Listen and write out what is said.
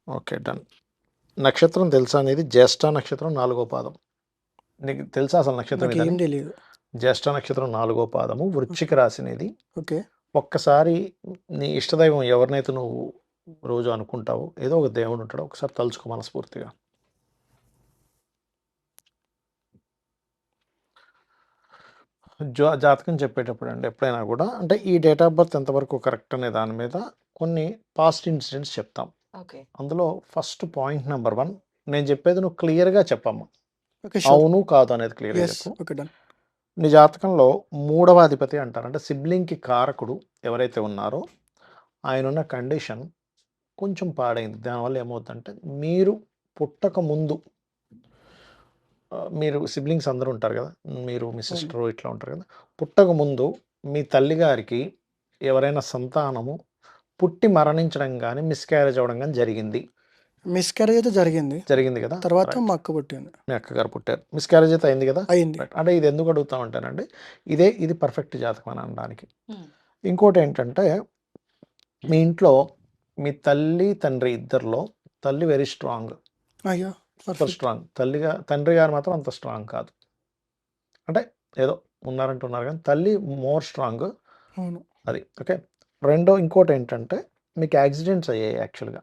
Okay. Done. నక్షత్రం తెలుసా అనేది జ్యేష్ఠ నక్షత్రం 4వ పాదం. నీకు తెలుసా అసలు నక్షత్రం నాకేం ఇదని? తెలీదు. జ్యేష్ఠ నక్షత్రం 4వ పాదము, వృశ్చిక రాశి అనేది. ఓకే. ఒక్కసారి నీ ఇష్టదైవం ఎవరినైతే నువ్వు రోజు అనుకుంటావో, ఏదో ఒక దేవుడు ఉంటాడు. ఒకసారి తలుచుకో మనస్ఫూర్తిగా. జాతకం చెప్పేటప్పుడు అండి ఎప్పుడైనా కూడా అంటే ఈ డేట్ ఆఫ్ బర్త్ ఎంతవరకు కరెక్ట్ అనే దాని మీద కొన్ని పాస్ట్ ఇన్సిడెంట్స్ చెప్తాం. ఓకే. అందులో ఫస్ట్ పాయింట్ నెంబర్ 1 నేను చెప్పేది నువ్వు క్లియర్‌గా చెప్పమ్మా. ఓకే. షూర్. అవును, కాదు అనేది క్లియర్‌గా యెస్. చెప్పు. ఓకే. డన్. నీ జాతకంలో 3వ అధిపతి అంటారు. అంటే సిబ్లింగ్‌కి కారకుడు ఎవరైతే ఉన్నారో ఆయనున్న కండిషన్ కొంచెం పాడైంది. దానివల్ల ఏమవుద్దంటే మీరు పుట్టక ముందు మీరు సిబ్లింగ్స్ అందరూ ఉంటారు కదా! మీరు, మీ అవును. సిస్టరు ఇట్లా ఉంటారు కదా! పుట్టక ముందు మీ తల్లిగారికి ఎవరైనా సంతానము పుట్టి మరణించడం గాని, మిస్‌క్యారేజ్ అవ్వడం గాని జరిగింది. మిస్‌క్యారేజ్ అయితే జరిగింది. జరిగింది కదా! తర్వాత రైట్. మా అక్క పుట్టింది. మీ అక్కగారు పుట్టారు. మిస్‌క్యారేజ్ అయితే అయింది కదా! అయింది. రైట్. అంటే ఇది ఎందుకు అడుగుతామంటేనండి, ఇది పర్ఫెక్ట్ జాతకం అని అనడానికి. హ్మ్. ఇంకోటేంటంటే, మీ ఇంట్లో మీ తల్లి, తండ్రి ఇద్దరిలో తల్లి వెరీ స్ట్రాంగ్. అయ్యో! Super perfect. స్ట్రాంగ్. తండ్రి గారు మాత్రం అంత స్ట్రాంగ్ కాదు. అంటే ఏదో ఉన్నారంటే ఉన్నారు గానీ, తల్లి మోర్ స్ట్రాంగ్. అవును. అది. ఓకే. ఇంకోటేంటంటే, మీకు యాక్సిడెంట్స్ అయ్యాయి యాక్చువల్‌గా.